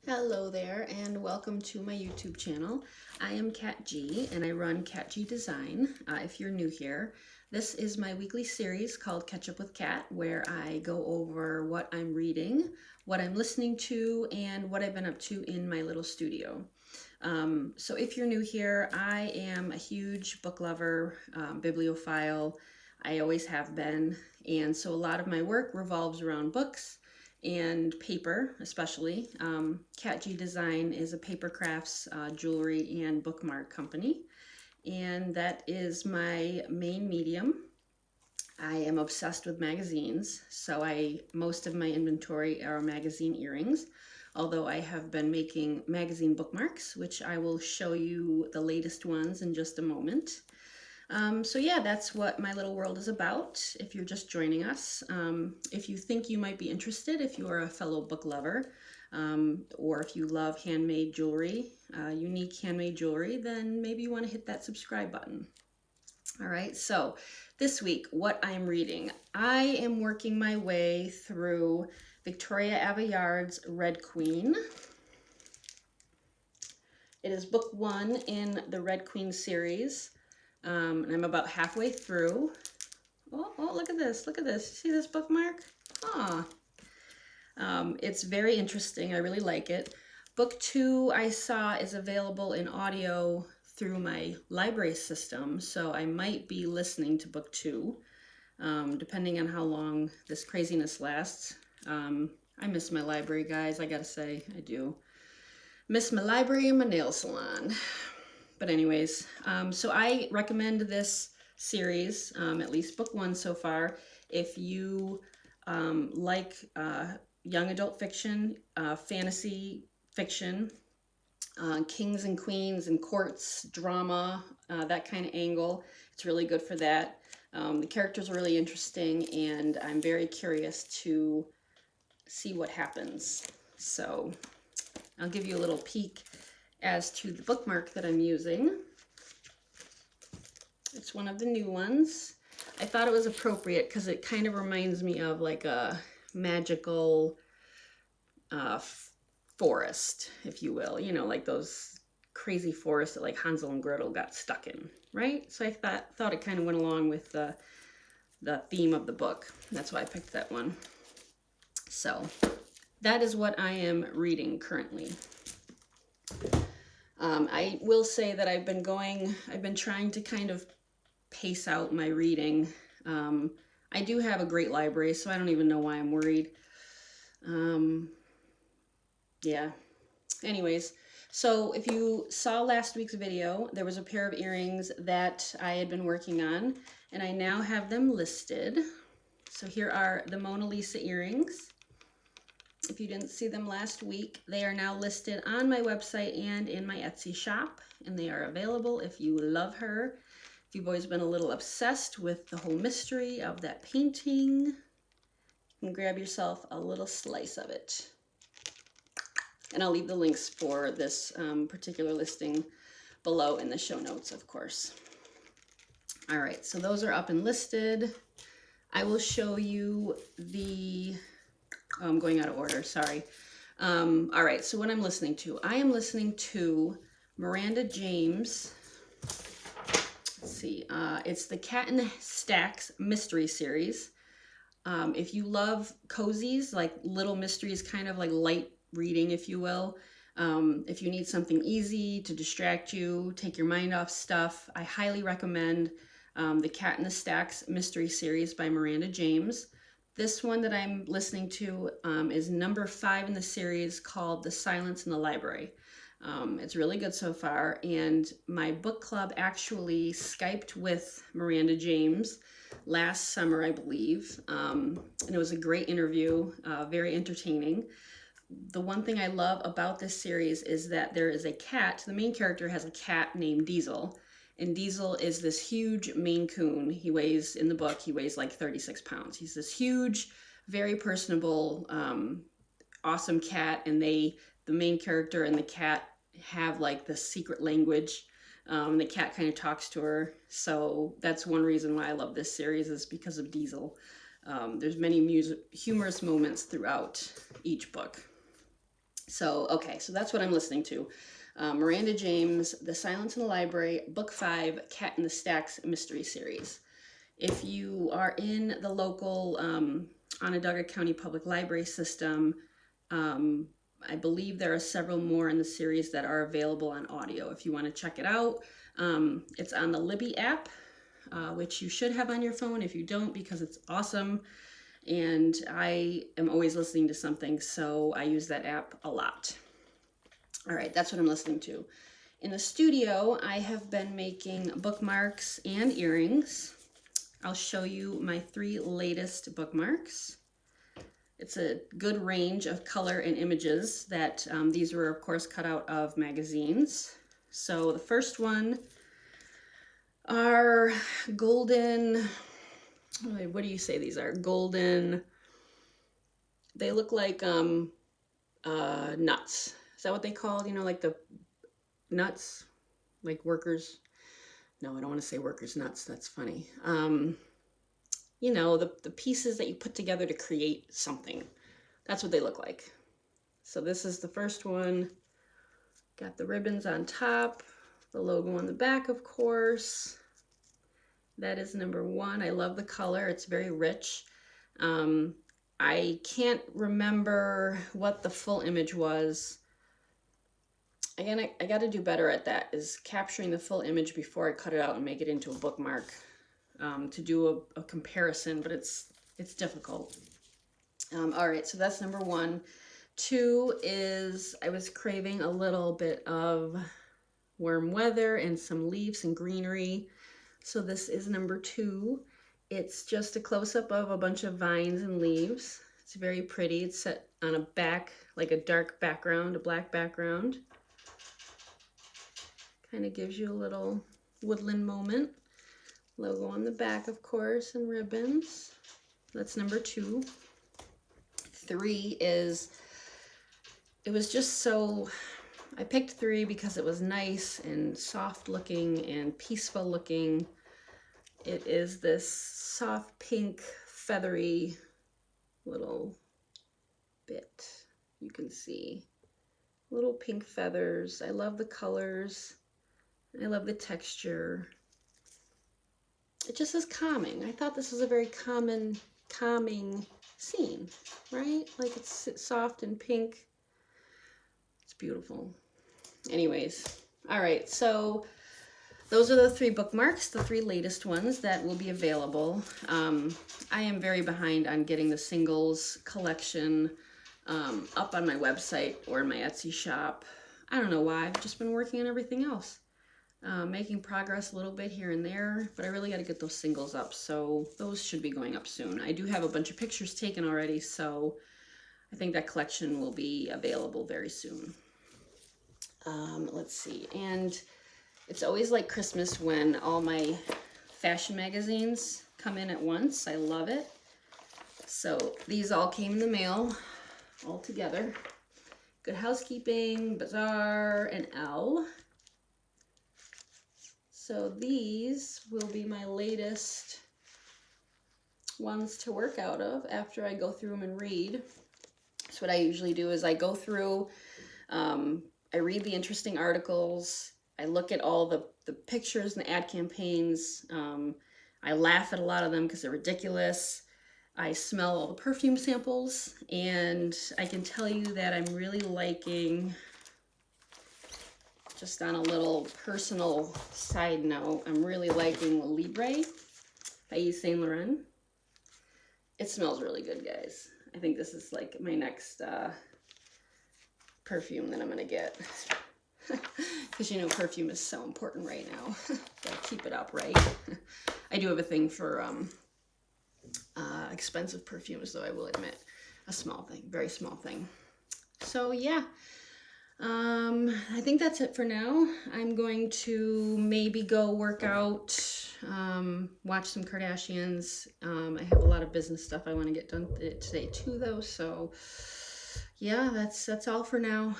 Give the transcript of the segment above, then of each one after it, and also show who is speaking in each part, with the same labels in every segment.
Speaker 1: Hello there and welcome to my YouTube channel. I am Kat G and I run Kat G Design. If you're new here, this is my weekly series called Catch Up with Kat, where I go over what I'm reading, what I'm listening to, and what I've been up to in my little studio. So if you're new here, I am a huge book lover, bibliophile. I always have been, and so a lot of my work revolves around books and paper, especially. Kat G Design is a paper crafts, jewelry, and bookmark company, and that is my main medium. I am obsessed with magazines, so most of my inventory are magazine earrings, although I have been making magazine bookmarks, which I will show you the latest ones in just a moment. So yeah, that's what my little world is about. If you're just joining us, if you think you might be interested, if you are a fellow book lover, or if you love handmade jewelry, unique handmade jewelry, then maybe you want to hit that subscribe button. All right, so this week, what I'm reading. I am working my way through Victoria Aveyard's Red Queen. It is book 1 in the Red Queen series. And I'm about halfway through. Oh, look at this. Look at this. See this bookmark? It's very interesting. I really like it. Book 2 I saw is available in audio through my library system, so I might be listening to book 2, depending on how long this craziness lasts. I miss my library, guys. I gotta say, I do. Miss my library and my nail salon. But anyways, so I recommend this series, at least book 1 so far, if you like young adult fiction, fantasy fiction, kings and queens and courts, drama, that kind of angle. It's really good for that. The characters are really interesting, and I'm very curious to see what happens. So I'll give you a little peek as to the bookmark that I'm using. It's one of the new ones. I thought it was appropriate because it kind of reminds me of like a magical forest, if you will. You know, like those crazy forests that like Hansel and Gretel got stuck in, right? So I thought it kind of went along with the theme of the book. That's why I picked that one. So that is what I am reading currently. I will say that I've been trying to kind of pace out my reading. I do have a great library, so I don't even know why I'm worried. Yeah. Anyways, so if you saw last week's video, there was a pair of earrings that I had been working on, and I now have them listed. So here are the Mona Lisa earrings. If you didn't see them last week, they are now listed on my website and in my Etsy shop, and they are available if you love her. If you've always been a little obsessed with the whole mystery of that painting, you can grab yourself a little slice of it. And I'll leave the links for this particular listing below in the show notes, of course. All right, so those are up and listed. I will show you the... Oh, I'm going out of order, sorry. All right, so what I'm listening to. I am listening to Miranda James. Let's see, it's the Cat in the Stacks mystery series. If you love cozies, like little mysteries, kind of like light reading, if you will. If you need something easy to distract you, take your mind off stuff, I highly recommend the Cat in the Stacks mystery series by Miranda James. This one that I'm listening to is number 5 in the series, called The Silence in the Library. It's really good so far, and my book club actually Skyped with Miranda James last summer, I believe, and it was a great interview, very entertaining. The one thing I love about this series is that there is a cat. The main character has a cat named Diesel. And Diesel is this huge Maine Coon. He weighs, in the book, he weighs like 36 pounds. He's this huge, very personable, awesome cat. And the main character and the cat have like this secret language. The cat kind of talks to her. So that's one reason why I love this series, is because of Diesel. There's many humorous moments throughout each book. So, okay, so that's what I'm listening to. Miranda James, The Silence in the Library, Book 5, Cat in the Stacks mystery series. If you are in the local Onondaga County Public Library system, I believe there are several more in the series that are available on audio. If you want to check it out, it's on the Libby app, which you should have on your phone if you don't, because it's awesome. And I am always listening to something, so I use that app a lot. All right, that's what I'm listening to. In the studio, I have been making bookmarks and earrings. I'll show you my 3 latest bookmarks. It's a good range of color and images that these were, of course, cut out of magazines. So the first one are golden, what do you say these are? Golden, they look like nuts. Is that what they call, you know, like the nuts, like workers? No, I don't want to say workers' nuts. That's funny. You know, the pieces that you put together to create something. That's what they look like. So this is the first one. Got the ribbons on top, the logo on the back, of course. That is number 1. I love the color. It's very rich. I can't remember what the full image was. Again, I got to do better at that, is capturing the full image before I cut it out and make it into a bookmark, to do a comparison, but it's difficult. All right, so that's number 1. 2 is I was craving a little bit of warm weather and some leaves and greenery. So this is number 2. It's just a close-up of a bunch of vines and leaves. It's very pretty. It's set on a back, like a dark background, a black background. Kind of gives you a little woodland moment. Logo on the back, of course, and ribbons. That's number 2. 3 is, it was just so, I picked 3 because it was nice and soft looking and peaceful looking. It is this soft pink, feathery little bit. You can see little pink feathers. I love the colors. I love the texture. It just is calming. I thought this was a very calming scene, right? Like it's soft and pink. It's beautiful. Anyways, all right, so those are the 3 bookmarks, the 3 latest ones that will be available. I am very behind on getting the singles collection up on my website or in my Etsy shop. I don't know why. I've just been working on everything else. Making progress a little bit here and there, but I really got to get those singles up, so those should be going up soon. I do have a bunch of pictures taken already, so I think that collection will be available very soon. Let's see, and it's always like Christmas when all my fashion magazines come in at once. I love it. So these all came in the mail all together. Good Housekeeping, Bazaar, and Elle. So these will be my latest ones to work out of after I go through them and read. So what I usually do is I go through, I read the interesting articles, I look at all the pictures and the ad campaigns, I laugh at a lot of them because they're ridiculous. I smell all the perfume samples, and I can tell you that I'm really liking, just on a little personal side note, I'm really liking Libre by Yves Saint Laurent. It smells really good, guys. I think this is like my next perfume that I'm gonna get. Because you know perfume is so important right now. Gotta keep it up, right? I do have a thing for expensive perfumes, though, I will admit. A small thing, very small thing. So yeah. I think that's it for now. I'm going to maybe go work out, watch some Kardashians. I have a lot of business stuff I want to get done today too, though. So yeah, that's all for now.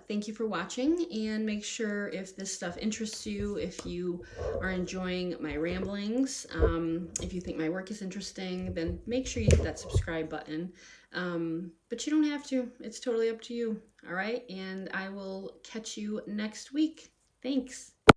Speaker 1: Thank you for watching, and make sure if this stuff interests you, if you are enjoying my ramblings, if you think my work is interesting, then make sure you hit that subscribe button. But you don't have to. It's totally up to you. All right, and I will catch you next week. Thanks.